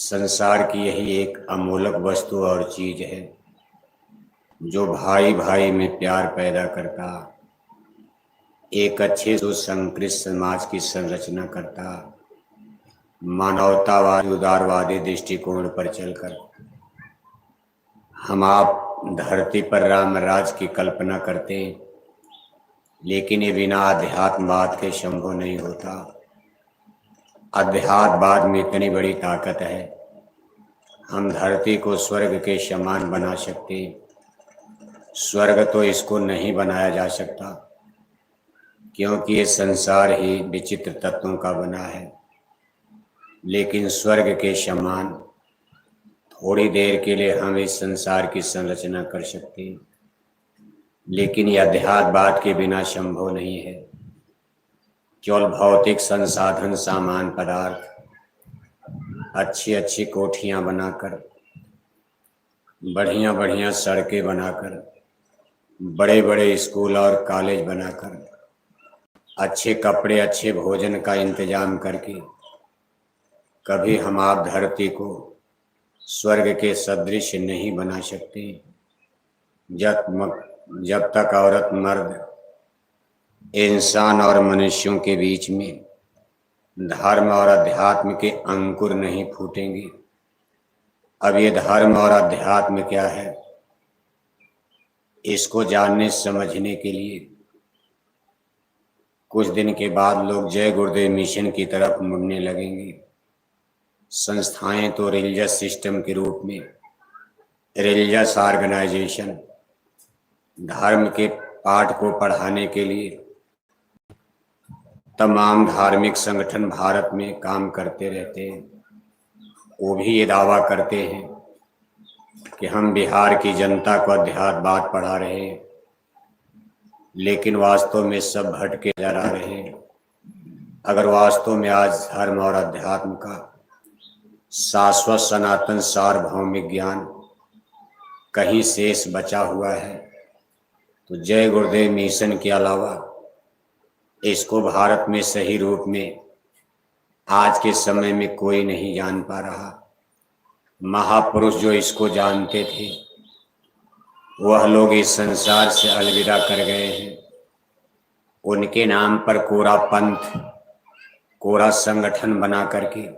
संसार की यही एक अमूलक वस्तु और चीज है जो भाई भाई में प्यार पैदा करता, एक अच्छे सुसंस्कृत समाज की संरचना करता, मानवतावादी उदारवादी दृष्टिकोण पर चलकर हम आप धरती पर राम राज की कल्पना करते हैं, लेकिन ये बिना अध्यात्मवाद के संभव नहीं होता। अध्यात्मवाद में इतनी बड़ी ताकत है, हम धरती को स्वर्ग के समान बना सकते हैं। स्वर्ग तो इसको नहीं बनाया जा सकता, क्योंकि ये संसार ही विचित्र तत्वों का बना है, लेकिन स्वर्ग के समान थोड़ी देर के लिए हम इस संसार की संरचना कर सकते हैं, लेकिन यह अध्यात्मवाद के बिना संभव नहीं है। केवल भौतिक संसाधन, सामान, पदार्थ, अच्छी अच्छी कोठियां बनाकर, बढ़िया बढ़िया सड़कें बनाकर, बड़े बड़े स्कूल और कॉलेज बनाकर, अच्छे कपड़े, अच्छे भोजन का इंतजाम करके कभी हम आप धरती को स्वर्ग के सदृश नहीं बना सकते। जब तक औरत मर्द, इंसान और मनुष्यों के बीच में धर्म और अध्यात्म के अंकुर नहीं फूटेंगे। अब ये धर्म और अध्यात्म क्या है, इसको जानने समझने के लिए कुछ दिन के बाद लोग जय गुरुदेव मिशन की तरफ मुड़ने लगेंगे। संस्थाएं तो रिलीजियस सिस्टम के रूप में, रिलीजियस ऑर्गेनाइजेशन, धर्म के पाठ को पढ़ाने के लिए तमाम धार्मिक संगठन भारत में काम करते रहते हैं। वो भी ये दावा करते हैं कि हम बिहार की जनता को अध्यात्मवाद पढ़ा रहे हैं, लेकिन वास्तव में सब भटके जा रहे हैं। अगर वास्तव में आज धर्म और अध्यात्म का शाश्वत सनातन सार्वभौमिक ज्ञान कहीं शेष बचा हुआ है, तो जय गुरुदेव मिशन के अलावा इसको भारत में सही रूप में आज के समय में कोई नहीं जान पा रहा। महापुरुष जो इसको जानते थे, वह लोग इस संसार से अलविदा कर गए हैं। उनके नाम पर कोरा पंथ, कोरा संगठन बना करके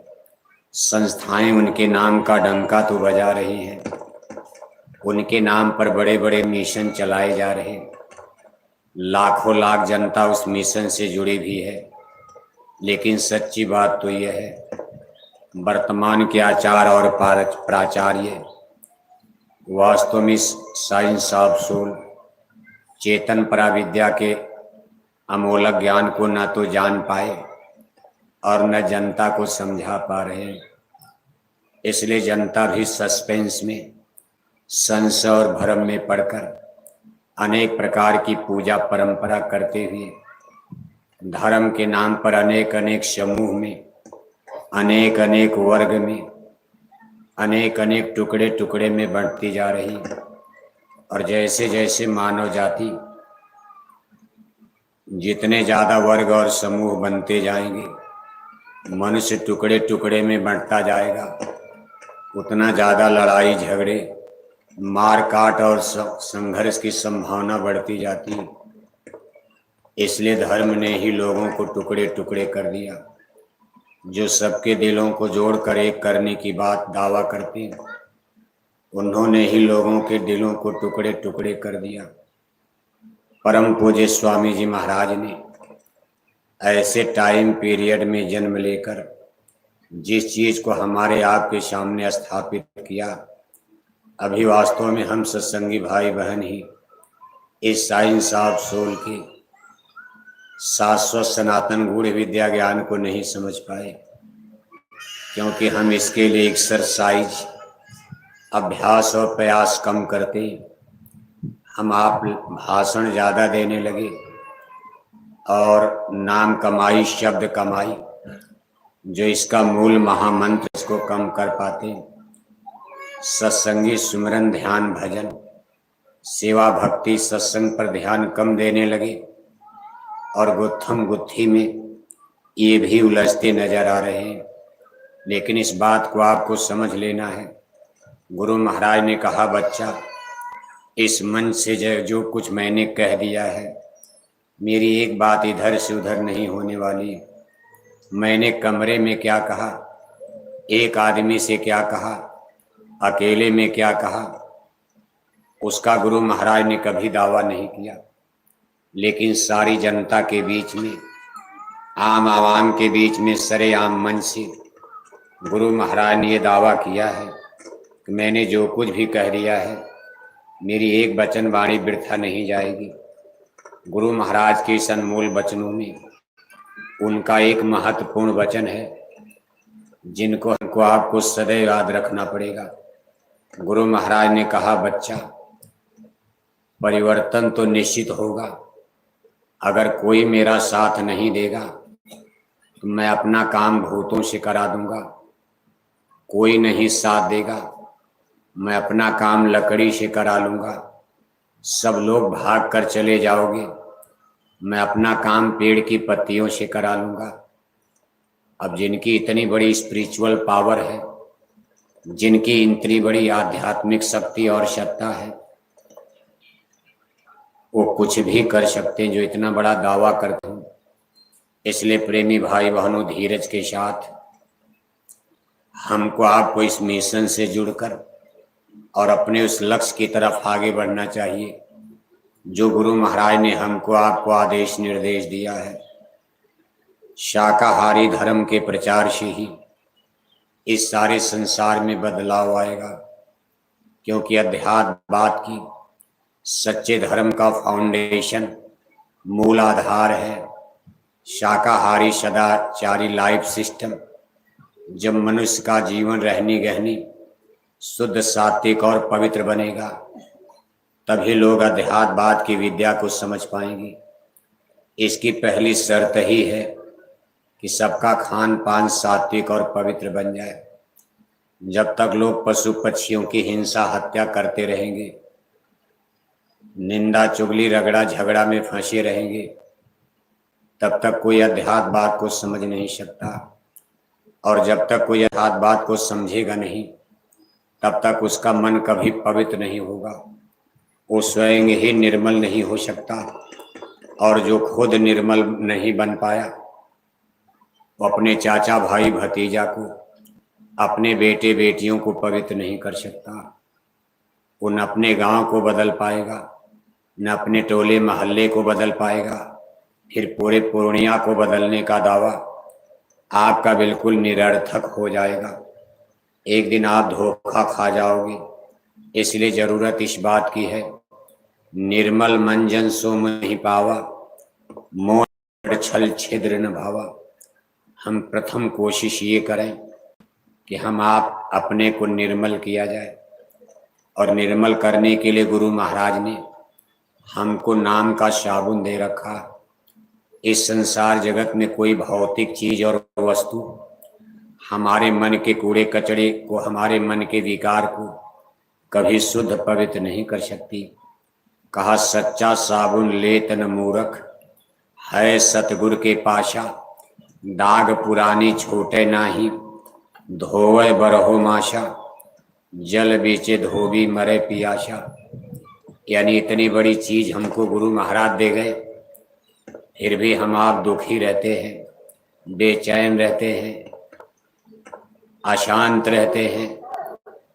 संस्थाएं उनके नाम का डंका तो बजा रही हैं, उनके नाम पर बड़े बड़े मिशन चलाए जा रहे हैं। लाखों लाख जनता उस मिशन से जुड़ी भी है, लेकिन सच्ची बात तो यह है, वर्तमान के आचार्य और प्राचार्य वास्तव में साइंस ऑफ सोल, चेतन पराविद्या के अमूलक ज्ञान को न तो जान पाए और न जनता को समझा पा रहे हैं। इसलिए जनता भी सस्पेंस में, संशय और भ्रम में पड़कर अनेक प्रकार की पूजा परंपरा करते हुए धर्म के नाम पर अनेक अनेक समूह में, अनेक अनेक वर्ग में, अनेक अनेक टुकड़े टुकड़े में बढ़ती जा रही। और जैसे जैसे मानव जाति जितने ज्यादा वर्ग और समूह बनते जाएंगे, मनुष्य टुकड़े टुकड़े में बढ़ता जाएगा, उतना ज्यादा लड़ाई झगड़े, मार काट और संघर्ष की संभावना बढ़ती जाती है। इसलिए धर्म ने ही लोगों को टुकड़े टुकड़े कर दिया। जो सबके दिलों को जोड़कर एक करने की बात दावा करते हैं, उन्होंने ही लोगों के दिलों को टुकड़े टुकड़े कर दिया। परम पूज्य स्वामी जी महाराज ने ऐसे टाइम पीरियड में जन्म लेकर जिस चीज को हमारे आपके सामने स्थापित किया, अभी वास्तव में हम सत्संगी भाई बहन ही इस साइंस ऑफ सोल के शाश्वत सनातन गूढ़ विद्या ज्ञान को नहीं समझ पाए, क्योंकि हम इसके लिए एक्सरसाइज, अभ्यास और प्रयास कम करते। हम आप भाषण ज्यादा देने लगे और नाम कमाई, शब्द कमाई, जो इसका मूल महामंत्र, इसको कम कर पाते। सत्संगी सुमिरन, ध्यान, भजन, सेवा, भक्ति, सत्संग पर ध्यान कम देने लगे और गुत्थम गुत्थी में ये भी उलझते नजर आ रहे हैं। लेकिन इस बात को आपको समझ लेना है। गुरु महाराज ने कहा, बच्चा, इस मन से जो कुछ मैंने कह दिया है, मेरी एक बात इधर से उधर नहीं होने वाली। मैंने कमरे में क्या कहा, एक आदमी से क्या कहा, अकेले में क्या कहा, उसका गुरु महाराज ने कभी दावा नहीं किया। लेकिन सारी जनता के बीच में, आम आवाम के बीच में सरेआम मन से गुरु महाराज ने ये दावा किया है कि मैंने जो कुछ भी कह दिया है, मेरी एक वचन वाणी वृथा नहीं जाएगी। गुरु महाराज के इस अनमोल वचनों में उनका एक महत्वपूर्ण वचन है जिनको हमको आपको सदैव याद रखना पड़ेगा। गुरु महाराज ने कहा, बच्चा, परिवर्तन तो निश्चित होगा। अगर कोई मेरा साथ नहीं देगा तो मैं अपना काम भूतों से करा दूंगा। कोई नहीं साथ देगा, मैं अपना काम लकड़ी से करा लूंगा। सब लोग भाग कर चले जाओगे, मैं अपना काम पेड़ की पत्तियों से करा लूंगा। अब जिनकी इतनी बड़ी स्पिरिचुअल पावर है, जिनकी इतनी बड़ी आध्यात्मिक शक्ति और सत्ता है, वो कुछ भी कर सकते हैं जो इतना बड़ा दावा करते हैं। इसलिए प्रेमी भाई बहनों, धीरज के साथ हमको आपको इस मिशन से जुड़कर और अपने उस लक्ष्य की तरफ आगे बढ़ना चाहिए जो गुरु महाराज ने हमको आपको आदेश निर्देश दिया है। शाकाहारी धर्म के प्रचार से ही इस सारे संसार में बदलाव आएगा, क्योंकि अध्यात्मवाद की सच्चे धर्म का फाउंडेशन, मूल आधार है शाकाहारी सदाचारी लाइफ सिस्टम। जब मनुष्य का जीवन रहनी गहनी शुद्ध, सात्विक और पवित्र बनेगा, तभी लोग अध्यात्मवाद की विद्या को समझ पाएंगे। इसकी पहली शर्त ही है कि सबका खान पान सात्विक और पवित्र बन जाए। जब तक लोग पशु पक्षियों की हिंसा हत्या करते रहेंगे, निंदा चुगली रगड़ा झगड़ा में फंसे रहेंगे, तब तक कोई अध्यात्मवाद को समझ नहीं सकता। और जब तक कोई अध्यात्मवाद को समझेगा नहीं, तब तक उसका मन कभी पवित्र नहीं होगा। वो स्वयं ही निर्मल नहीं हो सकता, और जो खुद निर्मल नहीं बन पाया, वो अपने चाचा भाई भतीजा को, अपने बेटे बेटियों को पवित्र नहीं कर सकता। वो न अपने गांव को बदल पाएगा, न अपने टोले महल्ले को बदल पाएगा, फिर पूरे पूर्णिया को बदलने का दावा आपका बिल्कुल निरर्थक हो जाएगा। एक दिन आप धोखा खा जाओगे। इसलिए जरूरत इस बात की है, निर्मल मन जन सो नहीं पावा, मोह छल छिद्र न भावा। हम प्रथम कोशिश ये करें कि हम आप अपने को निर्मल किया जाए, और निर्मल करने के लिए गुरु महाराज ने हमको नाम का साबुन दे रखा। इस संसार जगत में कोई भौतिक चीज और वस्तु हमारे मन के कूड़े कचड़े को, हमारे मन के विकार को कभी शुद्ध पवित्र नहीं कर सकती। कहा, सच्चा साबुन लेत न मूरख, है सतगुर के पाशा। दाग पुरानी छोटे नाही, धोवे बरहो माशा। जल बीचे धोबी मरे पियाशा। यानी इतनी बड़ी चीज हमको गुरु महाराज दे गए, फिर भी हम आप दुखी रहते हैं, बेचैन रहते हैं, अशांत रहते हैं।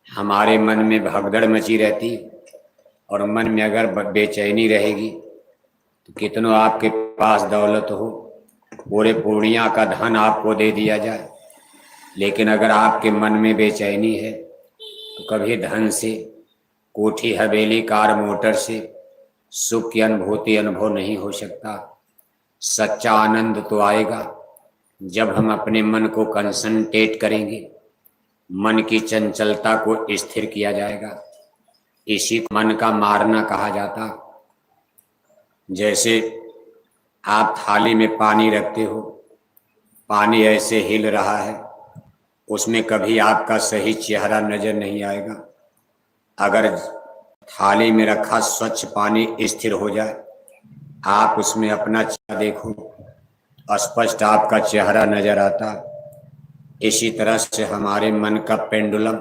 हमारे मन में भगदड़ मची रहती, और मन में अगर बेचैनी रहेगी तो कितनों आपके पास दौलत हो, पूरे पूर्णिया का धन आपको दे दिया जाए, लेकिन अगर आपके मन में बेचैनी है तो कभी धन से, कोठी हवेली कार मोटर से सुख की अनुभूति अनुभव नहीं हो सकता। सच्चा आनंद तो आएगा जब हम अपने मन को कंसंट्रेट करेंगे, मन की चंचलता को स्थिर किया जाएगा। इसी को मन का मारना कहा जाता। जैसे आप थाली में पानी रखते हो, पानी ऐसे हिल रहा है, उसमें कभी आपका सही चेहरा नजर नहीं आएगा। अगर थाली में रखा स्वच्छ पानी स्थिर हो जाए, आप उसमें अपना चेहरा देखो, स्पष्ट आपका चेहरा नजर आता। इसी तरह से हमारे मन का पेंडुलम